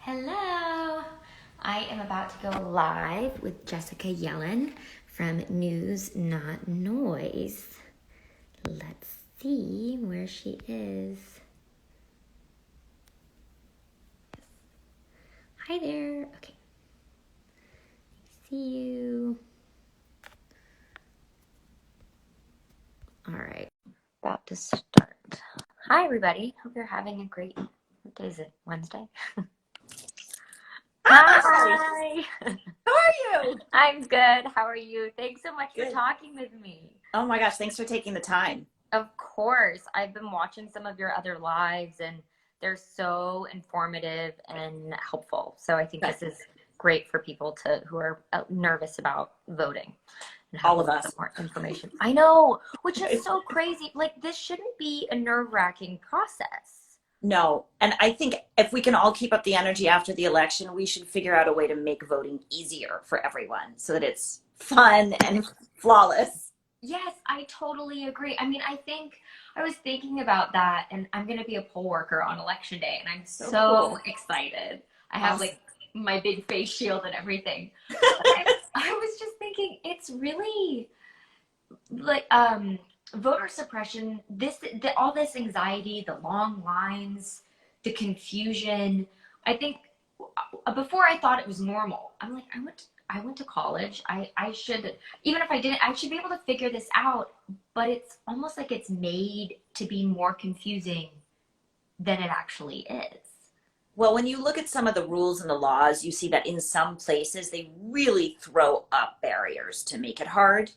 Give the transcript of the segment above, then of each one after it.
Hello! I am about to go live with Jessica Yellen from News Not Noise. Let's see where she is. Hi there. Okay. See you. All right. About to start. Hi, everybody. Hope you're having a great, what day is it? Wednesday? Hi. How are you? I'm good. How are you? Thanks so much Good. for talking with me. Oh my gosh, thanks for taking the time. Of course. I've been watching some of your other lives and they're so informative and helpful. So I think this is great for people who are nervous about voting and have All of a little us. bit more information. I know, which is so crazy. Like, this shouldn't be a nerve-wracking process. No, and I think if we can all keep up the energy after the election, we should figure out a way to make voting easier for everyone so that it's fun and flawless. Yes, I totally agree. I mean, I was thinking about that, and I'm going to be a poll worker on election day, and I'm so cool. excited. I have Awesome. like my big face shield and everything. I was just thinking, it's really like voter suppression. All this anxiety, the long lines, the confusion. I think before I thought it was normal. I'm like, I went to college. I should, even if I didn't, I should be able to figure this out. But it's almost like it's made to be more confusing than it actually is. Well, when you look at some of the rules and the laws, you see that in some places they really throw up barriers to make it hard.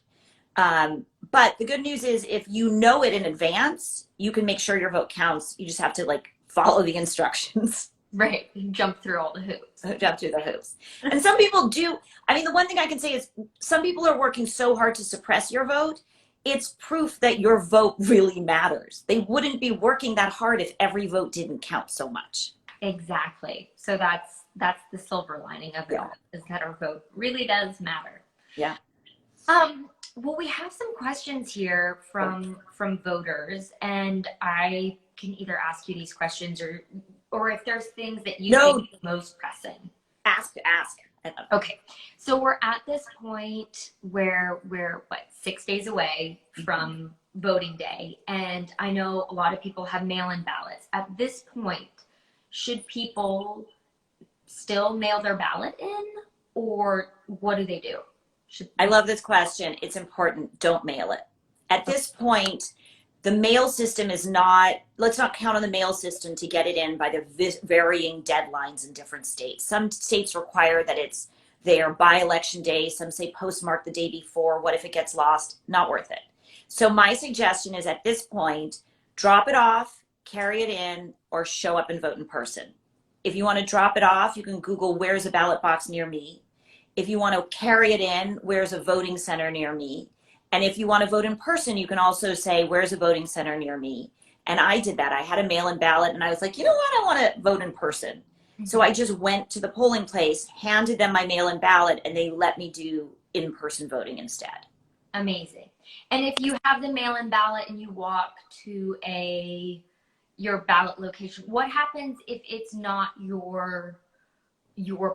But the good news is if you know it in advance, you can make sure your vote counts. You just have to like follow the instructions. Right. Jump through all the hoops. Jump through the hoops. And some people do. I mean, the one thing I can say is some people are working so hard to suppress your vote. It's proof that your vote really matters. They wouldn't be working that hard if every vote didn't count so much. Exactly. So that's the silver lining of it all, is that our vote really does matter. Yeah. Well, we have some questions here from voters, and I can either ask you these questions or if there's things that you think are most pressing. Ask. Okay. So we're at this point where we're 6 days away from voting day, and I know a lot of people have mail-in ballots. At this point, should people still mail their ballot in, or what do they do? I love this question. It's important. Don't mail it. At this point, the mail system is not, let's not count on the mail system to get it in by the varying deadlines in different states. Some states require that it's there by election day. Some say postmark the day before. What if it gets lost? Not worth it. So my suggestion is at this point, drop it off, carry it in, or show up and vote in person. If you want to drop it off, you can Google where's a ballot box near me. If you want to carry it in, where's a voting center near me? And if you want to vote in person, you can also say, where's a voting center near me? And I did that. I had a mail-in ballot and I was like, you know what? I want to vote in person. Mm-hmm. So I just went to the polling place, handed them my mail-in ballot, and they let me do in-person voting instead. Amazing. And if you have the mail-in ballot and you walk to your ballot location, what happens if it's not your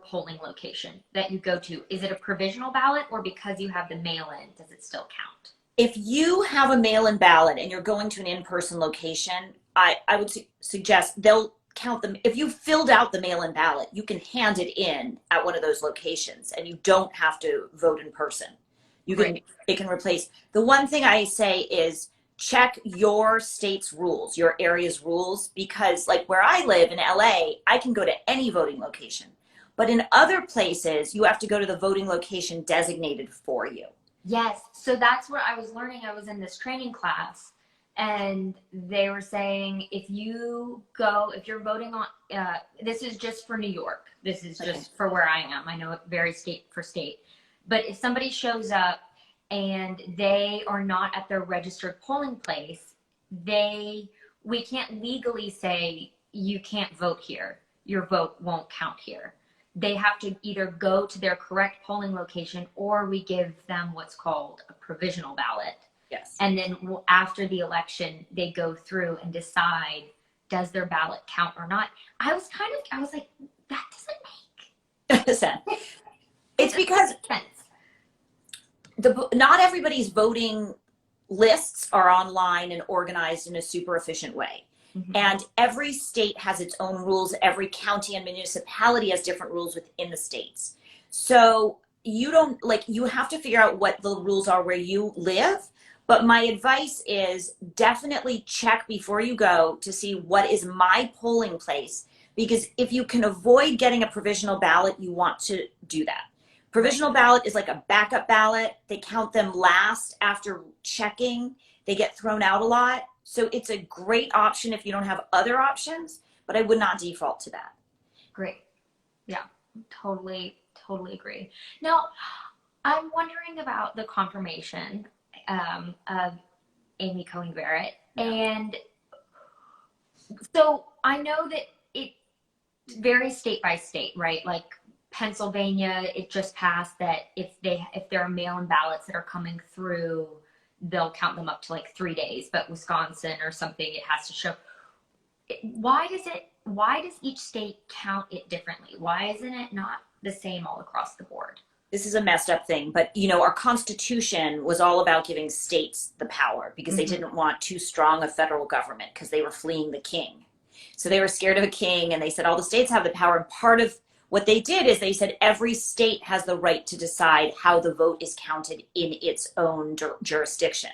polling location that you go to? Is it a provisional ballot, or because you have the mail-in, does it still count? If you have a mail-in ballot and you're going to an in-person location, I would suggest they'll count them. If you filled out the mail-in ballot, you can hand it in at one of those locations and you don't have to vote in person. You can, it can replace. The one thing I say is check your state's rules, your area's rules, because like where I live in LA, I can go to any voting location. But in other places, you have to go to the voting location designated for you. Yes. So that's what I was learning. I was in this training class, and they were saying if you're voting on, this is just for New York. This is just for where I am. I know it varies state for state. But if somebody shows up and they are not at their registered polling place, we can't legally say you can't vote here. Your vote won't count here. They have to either go to their correct polling location, or we give them what's called a provisional ballot. Yes. And then after the election, they go through and decide, does their ballot count or not? I was like, that doesn't 100%. It's because not everybody's voting lists are online and organized in a super efficient way. Mm-hmm. And every state has its own rules. Every county and municipality has different rules within the states. So you have to figure out what the rules are where you live. But my advice is definitely check before you go to see what is my polling place. Because if you can avoid getting a provisional ballot, you want to do that. Provisional ballot is like a backup ballot. They count them last after checking. They get thrown out a lot. So it's a great option if you don't have other options, but I would not default to that. Great. Yeah, totally agree. Now, I'm wondering about the confirmation of Amy Coney Barrett. Yeah. And so I know that it varies state by state, right? Like Pennsylvania, it just passed that if there are mail-in ballots that are coming through, they'll count them up to like 3 days. But Wisconsin or something, it has to show. Why does each state count it differently? Why isn't it not the same all across the board? This is a messed up thing, but our Constitution was all about giving states the power because they didn't want too strong a federal government because they were fleeing the king. So they were scared of a king, and they said all the states have the power. And part of what they did is they said every state has the right to decide how the vote is counted in its own jurisdiction.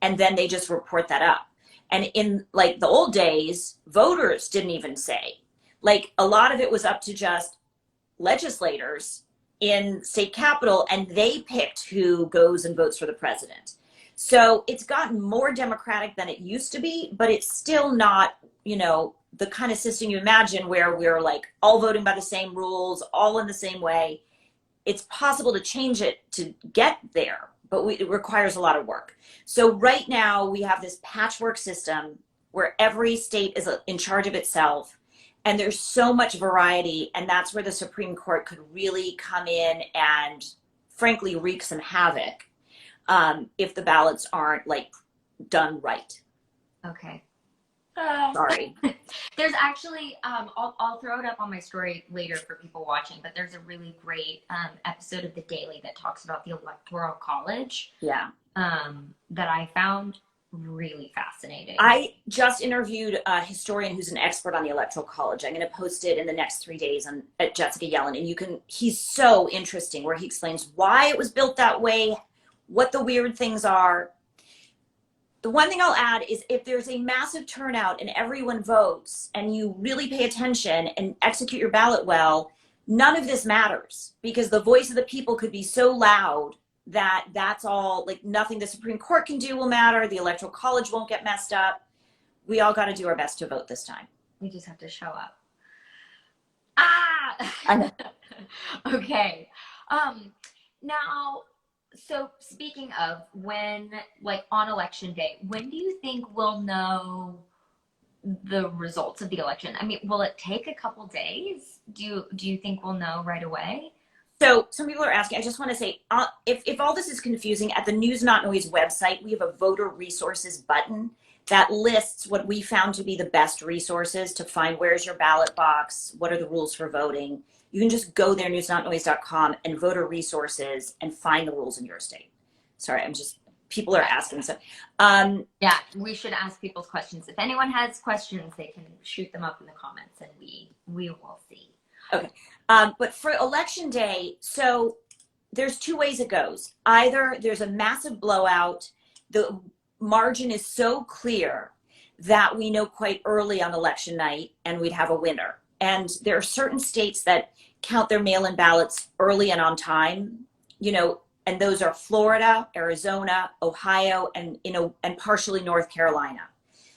And then they just report that up. And in like the old days, voters didn't even say. Like a lot of it was up to just legislators in state capital, and they picked who goes and votes for the president. So it's gotten more democratic than it used to be, but it's still not, the kind of system you imagine where we're like all voting by the same rules, all in the same way. It's possible to change it to get there, but it requires a lot of work. So right now we have this patchwork system where every state is in charge of itself, and there's so much variety, and that's where the Supreme Court could really come in and frankly wreak some havoc if the ballots aren't like done right. Okay. Sorry. There's actually, I'll throw it up on my story later for people watching, but there's a really great episode of The Daily that talks about the Electoral College. Yeah. That I found really fascinating. I just interviewed a historian who's an expert on the Electoral College. I'm going to post it in the next 3 days at Jessica Yellen, and he's so interesting where he explains why it was built that way, what the weird things are. The one thing I'll add is if there's a massive turnout and everyone votes and you really pay attention and execute your ballot well, none of this matters because the voice of the people could be so loud that that's all, like nothing the Supreme Court can do will matter. The Electoral College won't get messed up. We all got to do our best to vote this time. We just have to show up. I know. Okay. Now, so speaking of when, like on election day, when do you think we'll know the results of the election? I mean, will it take a couple days? Do you think we'll know right away? So some people are asking, I just want to say, if all this is confusing, at the News Not Noise website, we have a voter resources button that lists what we found to be the best resources to find where's your ballot box, what are the rules for voting. You can just go there, newsnotnoise.com, and voter resources and find the rules in your state. Sorry, people are asking. So, yeah, we should ask people's questions. If anyone has questions, they can shoot them up in the comments and we will see. Okay. But for election day, so there's two ways it goes. Either there's a massive blowout, the margin is so clear that we know quite early on election night and we'd have a winner. And there are certain states that count their mail-in ballots early and on time, and those are Florida, Arizona, Ohio, and partially North Carolina.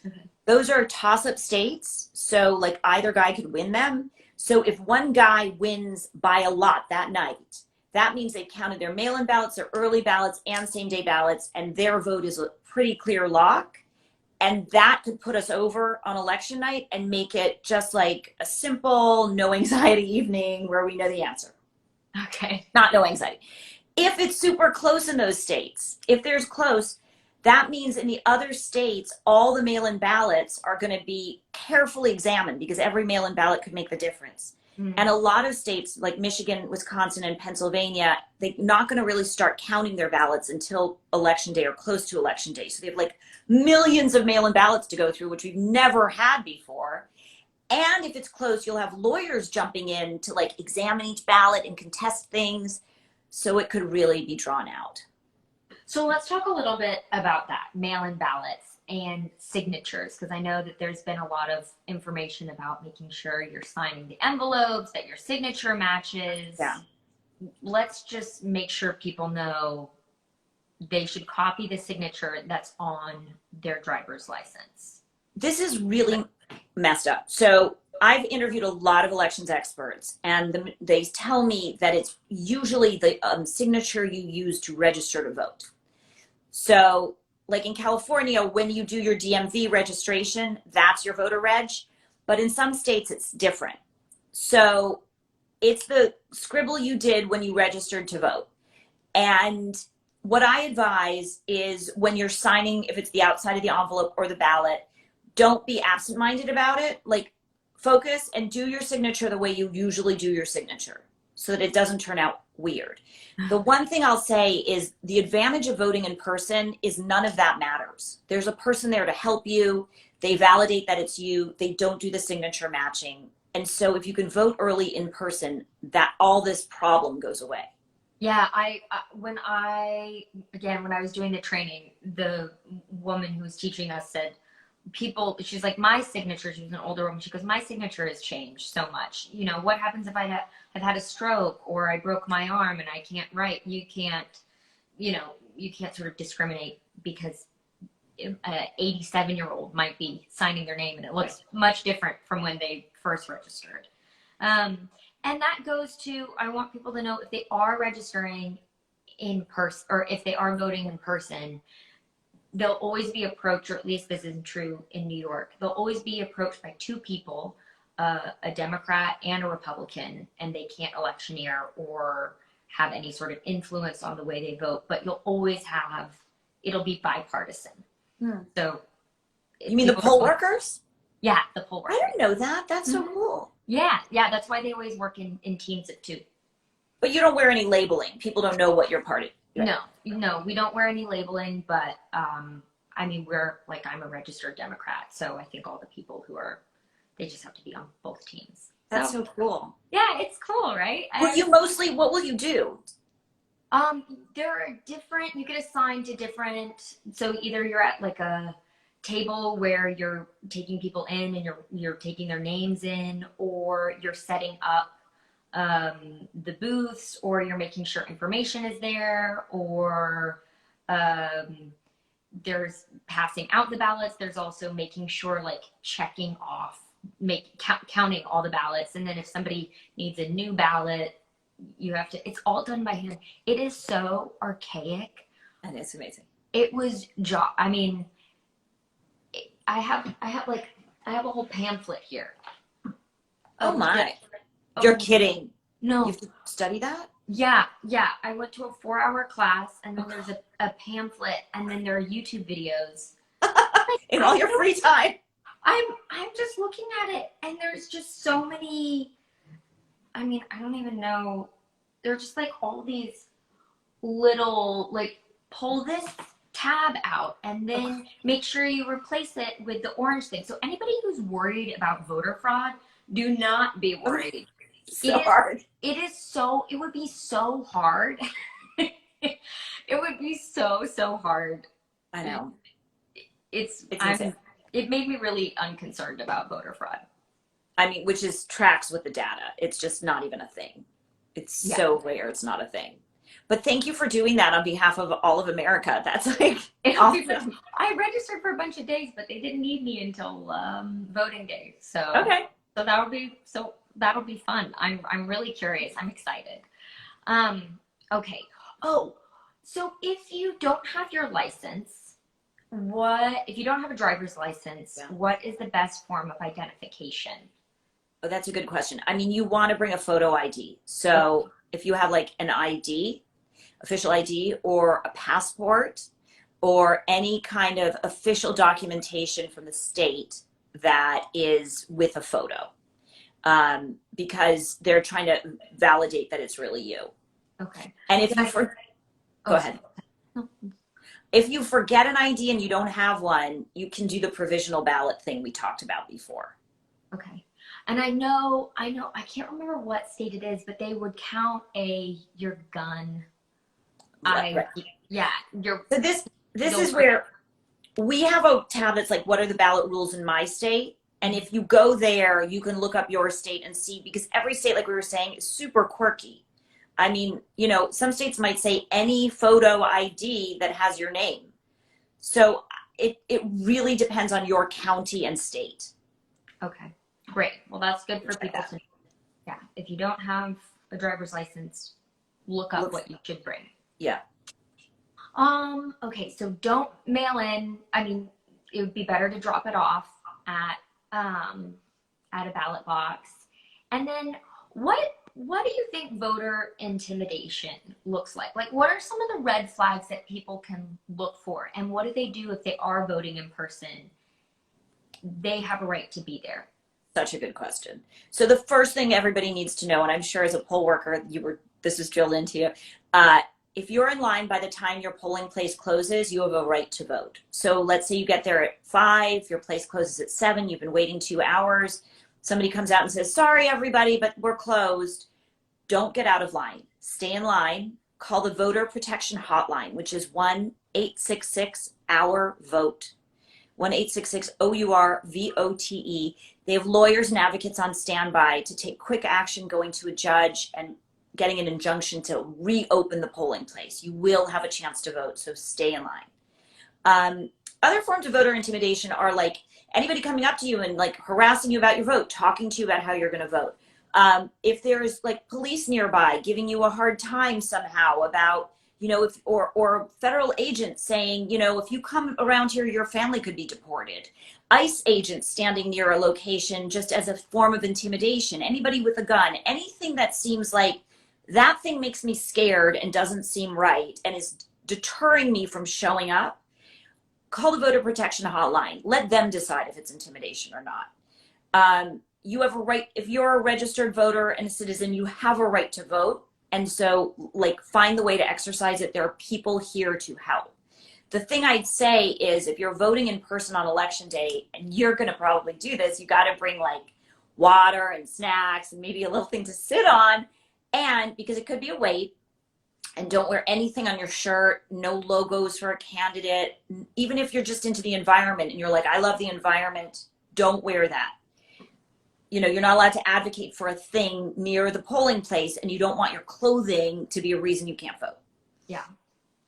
Mm-hmm. Those are toss-up states, so like either guy could win them. So if one guy wins by a lot that night, that means they've counted their mail-in ballots, their early ballots, and same-day ballots, and their vote is a pretty clear lock. And that could put us over on election night and make it just like a simple, no anxiety evening where we know the answer. Okay. Not no anxiety. If it's super close in those states, if there's close, That means in the other states, all the mail-in ballots are going to be carefully examined because every mail-in ballot could make the difference. And a lot of states like Michigan, Wisconsin, and Pennsylvania, they're not going to really start counting their ballots until election day or close to election day. So they have like millions of mail-in ballots to go through, which we've never had before. And if it's close, you'll have lawyers jumping in to like examine each ballot and contest things. So it could really be drawn out. So let's talk a little bit about that, mail-in ballots and signatures, because I know that there's been a lot of information about making sure you're signing the envelopes, that your signature matches. Yeah. Let's just make sure people know they should copy the signature that's on their driver's license. This is really messed up. So I've interviewed a lot of elections experts, and they tell me that it's usually the signature you use to register to vote. So like in California, when you do your DMV registration, that's your voter reg. But in some states, it's different. So it's the scribble you did when you registered to vote. And what I advise is when you're signing, if it's the outside of the envelope or the ballot, don't be absent-minded about it. Like focus and do your signature the way you usually do your signature so that it doesn't turn out weird. The one thing I'll say is the advantage of voting in person is none of that matters. There's a person there to help you. They validate that it's you. They don't do the signature matching. And so if you can vote early in person, that all this problem goes away. Yeah, when I was doing the training, the woman who was teaching us said, she's like, my signature, she was an older woman, she goes, my signature has changed so much. You know, what happens if I've had a stroke or I broke my arm and I can't write? You can't sort of discriminate because an 87-year-old might be signing their name and it looks much different from when they first registered. And that goes to, I want people to know if they are registering in person or if they are voting in person, they'll always be approached, or at least this isn't true in New York, they'll always be approached by two people, a Democrat and a Republican, and they can't electioneer or have any sort of influence on the way they vote, but you'll always it'll be bipartisan. So you mean the poll workers? Yeah, the poll workers. I didn't know that. That's so cool. Yeah, that's why they always work in teams of two. But you don't wear any labeling. People don't know what your party. No, we don't wear any labeling, but I mean, I'm a registered Democrat, so I think all the people they just have to be on both teams. That's so cool. Yeah, it's cool, right? What will you do? There are you get assigned to different, so either you're at like a table where you're taking people in and you're taking their names in, or you're setting up the booths, or you're making sure information is there, or there's passing out the ballots. There's also making sure, like checking off, counting all the ballots. And then if somebody needs a new ballot, it's all done by hand. It is so archaic. And it's amazing. It was, I mean, I have a whole pamphlet here. Oh my. You're kidding. No. You have to study that? Yeah. I went to a 4-hour class, and then there's a pamphlet, and then there are YouTube videos. In all your free time. I'm just looking at it, and there's just so many, I mean, I don't even know. They're just like all these little, like, pull this tab out and then make sure you replace it with the orange thing. So anybody who's worried about voter fraud, do not be worried. Hard. It would be so hard. It would be so hard. I know. It made me really unconcerned about voter fraud. I mean, which tracks with the data. It's just not even a thing. It's so rare. It's not a thing. But thank you for doing that on behalf of all of America. That's like awesome. I registered for a bunch of days, but they didn't need me until voting day. So that'll be fun. I'm really curious. I'm excited. Okay. Oh, so if you don't have your license, if you don't have a driver's license, what is the best form of identification? Oh, that's a good question. I mean, you want to bring a photo ID. So if you have like an ID, official ID, or a passport, or any kind of official documentation from the state that is with a photo, because they're trying to validate that it's really you. Okay. And if go ahead. No. If you forget an ID and you don't have one, you can do the provisional ballot thing we talked about before. Okay. And I know, I can't remember what state it is, but they would count your gun. Right. Yeah. So this is where we have a tab that's like, what are the ballot rules in my state? And if you go there, you can look up your state and see, because every state, like we were saying, is super quirky. I mean, you know, some states might say any photo ID that has your name. So it really depends on your county and state. Okay, great. Well, that's good for people to know. Yeah, if you don't have a driver's license, look up what you should bring. Yeah. Okay, so don't mail in. I mean, it would be better to drop it off at a ballot box. And then what do you think voter intimidation looks like? Like, what are some of the red flags that people can look for? And what do they do if they are voting in person? They have a right to be there. Such a good question. So the first thing everybody needs to know, and I'm sure as a poll worker, this was drilled into you, if you're in line by the time your polling place closes, you have a right to vote. So let's say you get there at 5, your place closes at 7, you've been waiting 2 hours. Somebody comes out and says, sorry, everybody, but we're closed. Don't get out of line. Stay in line. Call the Voter Protection Hotline, which is 1-866-OUR-VOTE. 1-866-OUR-VOTE. They have lawyers and advocates on standby to take quick action going to a judge and getting an injunction to reopen the polling place. You will have a chance to vote, so stay in line. Other forms of voter intimidation are like anybody coming up to you and like harassing you about your vote, talking to you about how you're going to vote. If there's like police nearby giving you a hard time somehow about, you know, or federal agents saying, you know, if you come around here, your family could be deported. ICE agents standing near a location just as a form of intimidation. Anybody with a gun, anything that seems like that thing makes me scared and doesn't seem right and is deterring me from showing up. Call the Voter Protection Hotline. Let them decide if it's intimidation or not. You have a right, if you're a registered voter and a citizen, you have a right to vote. And so, like, find the way to exercise it. There are people here to help. The thing I'd say is if you're voting in person on election day, and you're going to probably do this, you got to bring like water and snacks and maybe a little thing to sit on. And because it could be a wait, and don't wear anything on your shirt, no logos for a candidate. Even if you're just into the environment and you're like, I love the environment, don't wear that. You know, you're not allowed to advocate for a thing near the polling place, and you don't want your clothing to be a reason you can't vote. Yeah,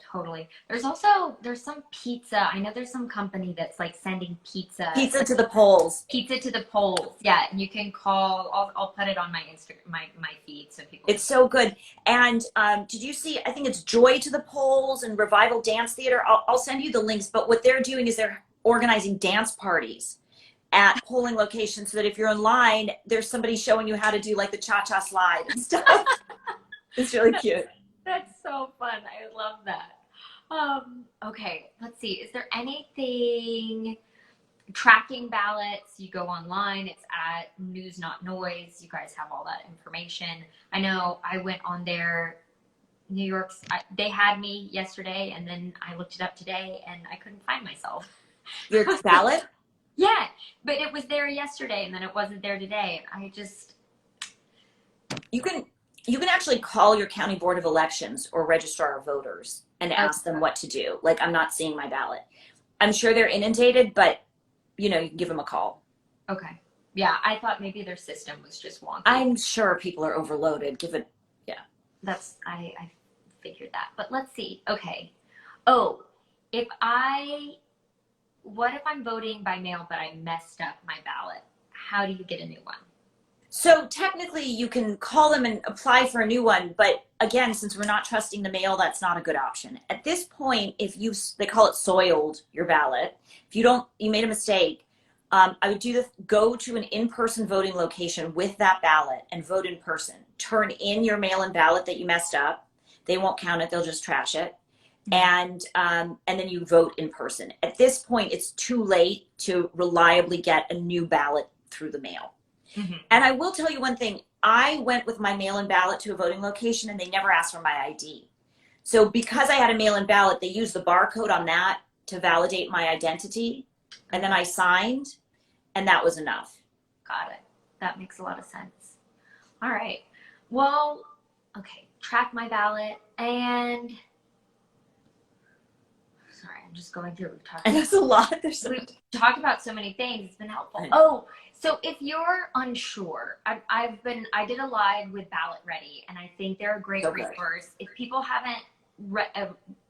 totally. There's some pizza. I know there's some company that's like sending pizza to the polls. Pizza to the polls. Yeah, you can call. I'll put it on my my feed so people. It's so good. And did you see? I think it's Joy to the Polls and Revival Dance Theater. I'll send you the links. But what they're doing is they're organizing dance parties at polling locations so that if you're in line, there's somebody showing you how to do like the cha-cha slide and stuff. It's really cute. That's so fun. I love that. Okay, let's see. Is there anything tracking ballots? You go online. It's at News Not Noise. You guys have all that information. I know I went on there. New York's, they had me yesterday, and then I looked it up today, and I couldn't find myself. Your ballot? Yeah, but it was there yesterday, and then it wasn't there today. And I just... You can actually call your county board of elections or registrar of voters and ask them what to do. Like, I'm not seeing my ballot. I'm sure they're inundated, but you know, you can give them a call. Okay. Yeah, I thought maybe their system was just wonky. I'm sure people are overloaded. Yeah. I figured that. But let's see. Okay. Oh, what if I'm voting by mail, but I messed up my ballot? How do you get a new one? So technically you can call them and apply for a new one. But again, since we're not trusting the mail, that's not a good option. At this point, they call it soiled, your ballot. If you made a mistake, I would go to an in-person voting location with that ballot and vote in person. Turn in your mail-in ballot that you messed up. They won't count it. They'll just trash it. and then you vote in person. At this point, it's too late to reliably get a new ballot through the mail. And I will tell you one thing. I went with my mail-in ballot to a voting location, and they never asked for my ID. So because I had a mail-in ballot, they used the barcode on that to validate my identity, and then I signed, and that was enough. Got it. That makes a lot of sense. All right. Well, okay. Track my ballot, and sorry, I'm just going through. And that's a lot. We've talked about so many things. It's been helpful. Oh, so if you're unsure, I did a live with Ballot Ready, and I think they're a great resource. If people haven't,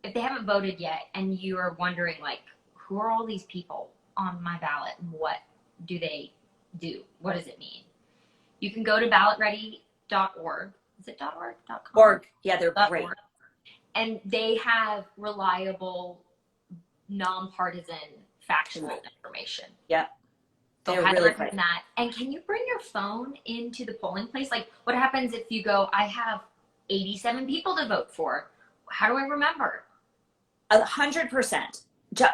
if they haven't voted yet, and you are wondering, like, who are all these people on my ballot, and what do they do? What does it mean? You can go to ballotready.org. Is it .org? .com? Org. Yeah, they're great. .org. And they have reliable, nonpartisan, factual information. Yeah. They're really great. That. And can you bring your phone into the polling place? Like, what happens if you go, I have 87 people to vote for? How do I remember? 100%.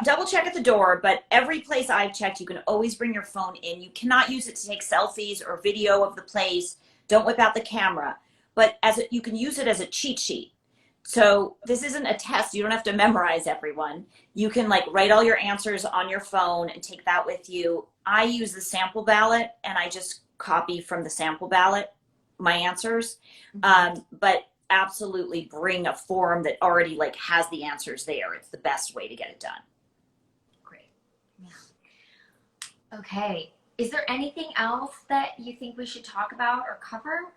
Double check at the door, but every place I've checked, you can always bring your phone in. You cannot use it to take selfies or video of the place. Don't whip out the camera. But you can use it as a cheat sheet. So this isn't a test. You don't have to memorize everyone. You can like write all your answers on your phone and take that with you. I use the sample ballot, and I just copy from the sample ballot my answers. But absolutely bring a form that already like has the answers there. It's the best way to get it done. Great. Yeah. Okay. Is there anything else that you think we should talk about or cover?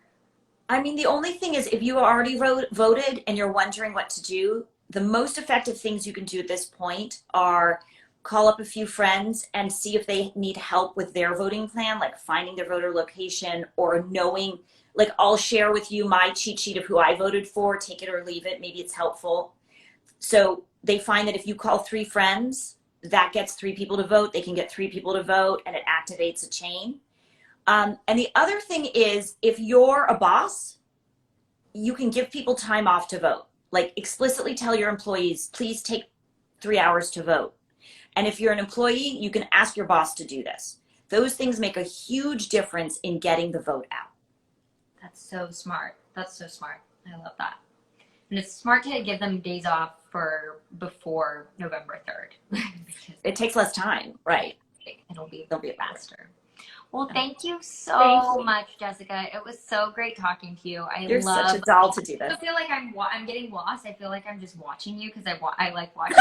I mean, the only thing is, if you already voted and you're wondering what to do, the most effective things you can do at this point are call up a few friends and see if they need help with their voting plan, like finding their voter location or knowing, like I'll share with you my cheat sheet of who I voted for, take it or leave it. Maybe it's helpful. So they find that if you call 3 friends, that gets 3 people to vote. They can get 3 people to vote, and it activates a chain. And the other thing is, if you're a boss, you can give people time off to vote. Like explicitly tell your employees, please take 3 hours to vote. And if you're an employee, you can ask your boss to do this. Those things make a huge difference in getting the vote out. That's so smart. That's so smart. I love that. And it's smart to give them days off for before November 3rd. It takes less time, right? They'll be faster. Well, thank you so much, Jessica. It was so great talking to you. You're such a doll to do this. I feel like I'm getting lost. I feel like I'm just watching you because I like watching.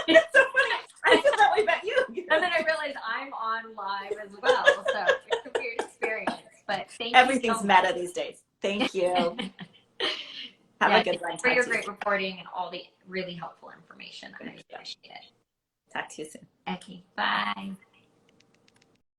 It's so funny. I feel that way about you. And then I realize I'm on live as well. So it's a weird experience. But thank you. Everything's meta these days. Thank you. Have a good one. For your great reporting and all the really helpful information. I appreciate it. Talk to you soon. Okay. Bye.